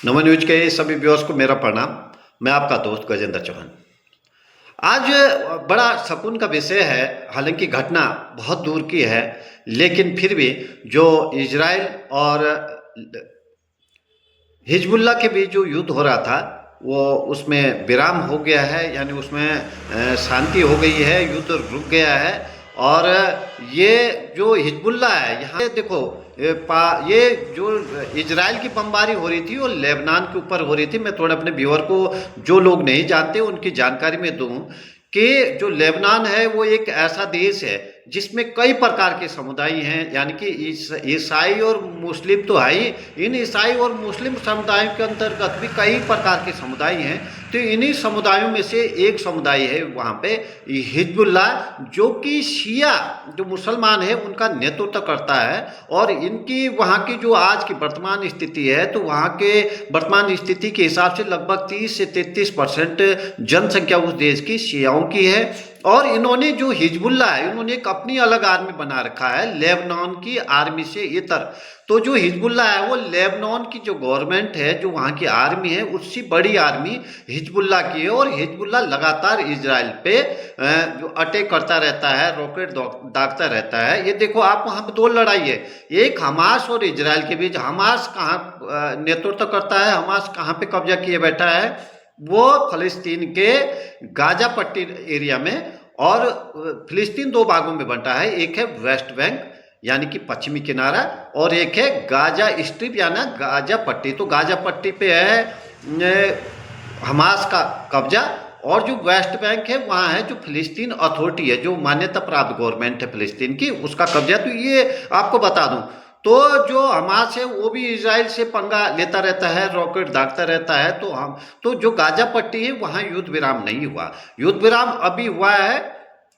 नमन news के सभी viewers को मेरा प्रणाम। मैं आपका दोस्त गजेंद्र चौहान। आज बड़ा सकून का विषय है। हालांकि घटना बहुत दूर की है, लेकिन फिर भी जो इजराइल और हिजबुल्लाह के बीच जो युद्ध हो रहा था वो उसमें विराम हो गया है, यानी उसमें शांति हो गई है, युद्ध रुक गया है। और ये जो हिजबुल्लाह है, यहाँ देखो ये जो इजराइल की बमबारी हो रही थी वो लेबनान के ऊपर हो रही थी। मैं थोड़ा अपने व्यूअर को, जो लोग नहीं जानते उनकी जानकारी में दूं कि जो लेबनान है वो एक ऐसा देश है जिसमें कई प्रकार के समुदाय हैं, यानी कि ईसाई और मुस्लिम तो है ही। इन ईसाई और मुस्लिम समुदायों के अंतर्गत भी कई प्रकार के समुदाय हैं। तो इन्हीं समुदायों में से एक समुदाय है वहाँ पे हिजबुल्लाह, जो कि शिया जो मुसलमान है उनका नेतृत्व करता है। और इनकी वहाँ की जो आज की वर्तमान स्थिति है, तो वहाँ के वर्तमान स्थिति के हिसाब से लगभग 30 से 33% जनसंख्या उस देश की शियाओं की है। और इन्होंने जो हिजबुल्लाह है, इन्होंने एक अपनी अलग आर्मी बना रखा है लेबनान की आर्मी से इतर। तो जो हिजबुल्लाह है वो लेबनान की जो गवर्नमेंट है, जो वहाँ की आर्मी है, उससे बड़ी आर्मी हिजबुल्लाह की है। और हिजबुल्लाह लगातार इजराइल पे जो अटैक करता रहता है, रॉकेट दागता रहता है। ये देखो आप, वहाँ पे दो लड़ाई है, एक हमास और इजराइल के बीच। हमास कहाँ नेतृत्व करता है, हमास कहाँ पे कब्जा किए बैठा है, वो फिलिस्तीन के गाजा पट्टी एरिया में। और फिलिस्तीन दो भागों में बंटा है, एक है वेस्ट बैंक यानी कि पश्चिमी किनारा, और एक है गाजा स्ट्रिप यानी गाजा पट्टी। तो गाजा पट्टी पे है हमास का कब्जा, और जो वेस्ट बैंक है वहाँ है जो फिलिस्तीन अथॉरिटी है, जो मान्यता प्राप्त गवर्नमेंट है फिलिस्तीन की, उसका कब्जा। तो ये आपको बता दूं, तो जो हमास है वो भी इजराइल से पंगा लेता रहता है, रॉकेट दागता रहता है। तो जो गाजा पट्टी है वहाँ युद्ध विराम नहीं हुआ। युद्ध विराम अभी हुआ है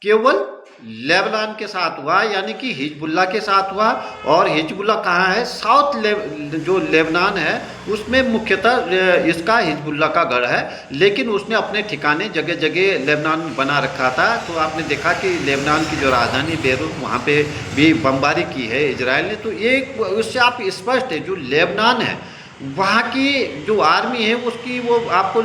केवल लेबनान के साथ हुआ, यानी कि हिजबुल्लाह के साथ हुआ। और हिजबुल्लाह कहाँ है, जो लेबनान है उसमें मुख्यतः इसका हिजबुल्लाह का गढ़ है। लेकिन उसने अपने ठिकाने जगह जगह लेबनान बना रखा था। तो आपने देखा कि लेबनान की जो राजधानी बेरूत, वहाँ पे भी बमबारी की है इजराइल ने। तो एक उससे आप स्पष्ट है, जो लेबनान है वहाँ की जो आर्मी है उसकी, वो आपको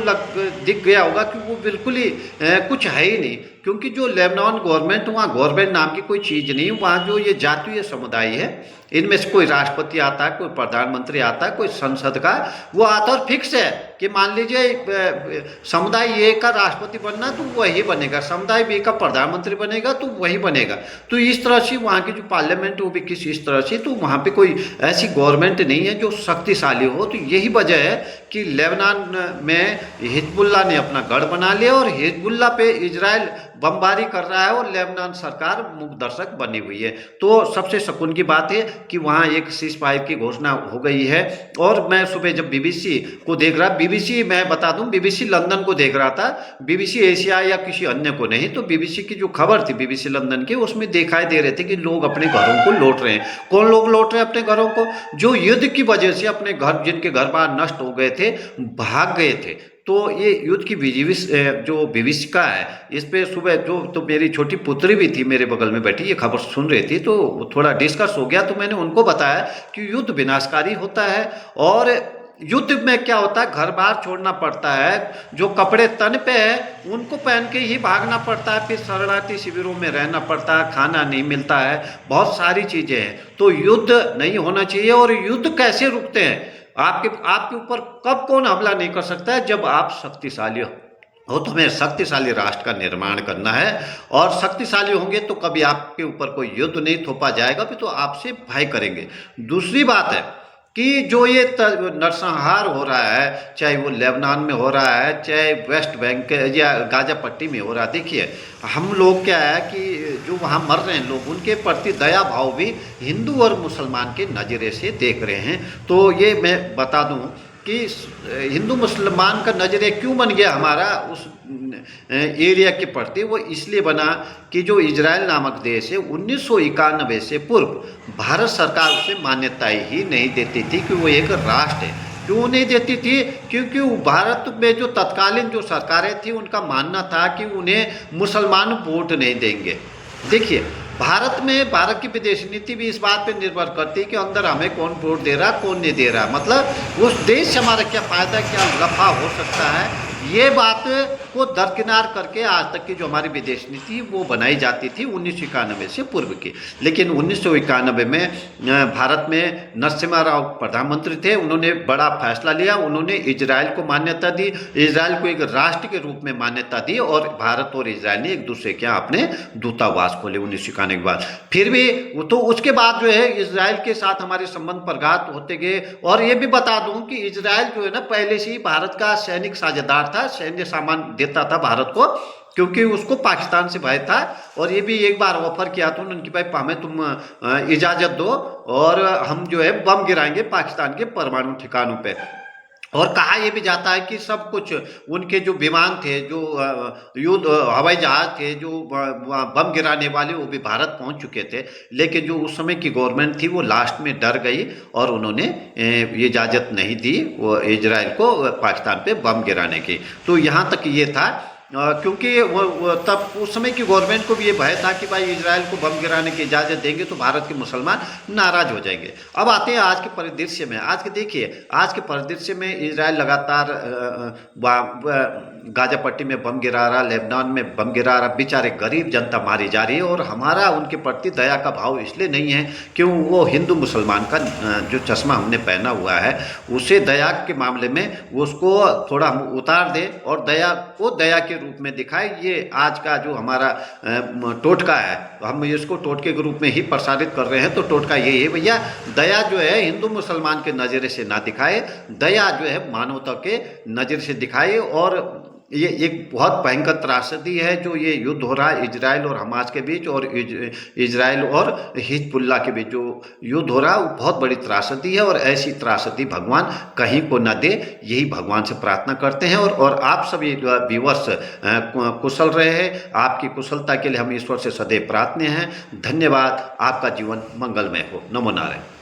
दिख गया होगा कि वो बिल्कुल ही कुछ है ही नहीं। क्योंकि जो लेबनान गवर्नमेंट, वहाँ गवर्नमेंट नाम की कोई चीज़ नहीं। वहाँ जो ये जातीय समुदाय है, इनमें से कोई राष्ट्रपति आता है, कोई प्रधानमंत्री आता है, कोई संसद का वो आता है। और फिक्स है कि मान लीजिए समुदाय ए का राष्ट्रपति बनना तो वही बनेगा, समुदाय बी का प्रधानमंत्री बनेगा तो वही बनेगा। तो इस तरह से वहाँ की जो पार्लियामेंट है वो भी किसी इस तरह से, तो वहाँ पे कोई ऐसी गवर्नमेंट नहीं है जो शक्तिशाली हो। तो यही वजह है कि लेबनान में हिजबुल्लाह ने अपना गढ़ बना लिया, और हिजबुल्लाह पे इजराइल बमबारी कर रहा है, और लेबनान सरकार मूक दर्शक बनी हुई है। तो सबसे सुकून की बात है कि वहाँ एक सीज फायर की घोषणा हो गई है। और मैं सुबह जब बीबीसी को देख रहा, बीबीसी मैं बता दूं, बीबीसी लंदन को देख रहा था, बीबीसी एशिया या किसी अन्य को नहीं। तो बीबीसी की जो खबर थी बीबीसी लंदन की, उसमें दिखाई दे रहे थे कि लोग अपने घरों को लौट रहे हैं। कौन लोग लौट रहे हैं अपने घरों को? जो युद्ध की वजह से अपने घर, जिनके घर बार नष्ट हो गए थे, भाग गए थे। तो ये युद्ध की जो विभीषिका है, इस पे सुबह जो, तो मेरी छोटी पुत्री भी थी मेरे बगल में बैठी, ये खबर सुन रही थी, तो थोड़ा डिस्कस हो गया। तो मैंने उनको बताया कि युद्ध विनाशकारी होता है, और युद्ध में क्या होता है, घर बार छोड़ना पड़ता है, जो कपड़े तन पे है उनको पहन के ही भागना पड़ता है, फिर शरणार्थी शिविरों में रहना पड़ता है, खाना नहीं मिलता है, बहुत सारी चीज़ें हैं। तो युद्ध नहीं होना चाहिए। और युद्ध कैसे रुकते हैं? आपके ऊपर कब कौन हमला नहीं कर सकता है? जब आप शक्तिशाली हो। तो हमें शक्तिशाली राष्ट्र का निर्माण करना है, और शक्तिशाली होंगे तो कभी आपके ऊपर कोई युद्ध नहीं थोपा जाएगा, भी तो आपसे भय करेंगे। दूसरी बात है कि जो ये नरसंहार हो रहा है, चाहे वो लेबनान में हो रहा है, चाहे वेस्ट बैंक या गाजा पट्टी में हो रहा है, देखिए हम लोग क्या है कि जो वहाँ मर रहे हैं लोग, उनके प्रति दया भाव भी हिंदू और मुसलमान के नज़रे से देख रहे हैं। तो ये मैं बता दूं कि हिंदू मुसलमान का नजरिया क्यों बन गया हमारा उस एरिया के प्रति, वो इसलिए बना कि जो इजराइल नामक देश है, 1991 से पूर्व भारत सरकार उसे मान्यता ही नहीं देती थी कि वो एक राष्ट्र है। क्यों नहीं देती थी? क्योंकि भारत में जो तत्कालीन जो सरकारें थी, उनका मानना था कि उन्हें मुसलमान वोट नहीं देंगे। देखिए भारत में भारत की विदेश नीति भी इस बात पे निर्भर करती है कि अंदर हमें कौन वोट दे रहा, कौन नहीं दे रहा, मतलब उस देश से हमारा क्या फ़ायदा, क्या नफा हो सकता है, ये बात को दरकिनार करके आज तक की जो हमारी विदेश नीति वो बनाई जाती थी 1991 से पूर्व की। लेकिन 1991 में भारत में नरसिम्हा राव प्रधानमंत्री थे, उन्होंने बड़ा फैसला लिया, उन्होंने इजराइल को मान्यता दी, इजराइल को एक राष्ट्र के रूप में मान्यता दी और भारत और इजराइल ने एक दूसरे के यहाँ अपने दूतावास खोले 1991 के बाद। फिर भी तो उसके बाद जो है इजराइल के साथ हमारे संबंध प्रगाढ़ होते गए। और ये भी बता दूं कि इजराइल जो है ना पहले से ही भारत का सैनिक साझेदार था, सैन्य सामान देता था भारत को, क्योंकि उसको पाकिस्तान से भय था। और ये भी एक बार ऑफर किया था उन्होंने कि भाई हमें तुम इजाज़त दो और हम जो है बम गिराएंगे पाकिस्तान के परमाणु ठिकानों पे। और कहा यह भी जाता है कि सब कुछ उनके जो विमान थे, जो युद्ध हवाई जहाज थे, जो बम गिराने वाले, वो भी भारत पहुंच चुके थे। लेकिन जो उस समय की गवर्नमेंट थी वो लास्ट में डर गई और उन्होंने ये इजाज़त नहीं दी वो इजराइल को पाकिस्तान पे बम गिराने की। तो यहाँ तक ये था क्योंकि वो तब उस समय की गवर्नमेंट को भी ये भय था कि भाई इजराइल को बम गिराने की इजाज़त देंगे तो भारत के मुसलमान नाराज हो जाएंगे। अब आते हैं आज के परिदृश्य में। आज के देखिए, आज के परिदृश्य में इजराइल लगातार गाजा पट्टी में बम गिरा रहा, लेबनान में बम गिरा रहा, बेचारे गरीब जनता मारी जा रही है। और हमारा उनके प्रति दया का भाव इसलिए नहीं है क्यों वो हिंदू मुसलमान का जो चश्मा हमने पहना हुआ है उसे दया के मामले में उसको थोड़ा हम उतार दें और दया को दया के रूप में दिखाए। ये आज का जो हमारा टोटका है, हम इसको टोटके के रूप में ही प्रसारित कर रहे हैं। तो टोटका यही है भैया, दया जो है हिंदू मुसलमान के नज़रे से ना दिखाए, दया जो है मानवता के नज़र से दिखाए। और ये एक बहुत भयंकर त्रासदी है जो ये युद्ध हो रहा है इजराइल और हमास के बीच, और इजराइल और हिजबुल्लाह के बीच जो युद्ध हो रहा है वो बहुत बड़ी त्रासदी है। और ऐसी त्रासदी भगवान कहीं को न दे, यही भगवान से प्रार्थना करते हैं। और आप सभी व्यूअर्स कुशल रहे, आपकी कुशलता के लिए हम ईश्वर से सदैव प्रार्थना हैं। धन्यवाद। आपका जीवन मंगलमय हो। नमो नारायण।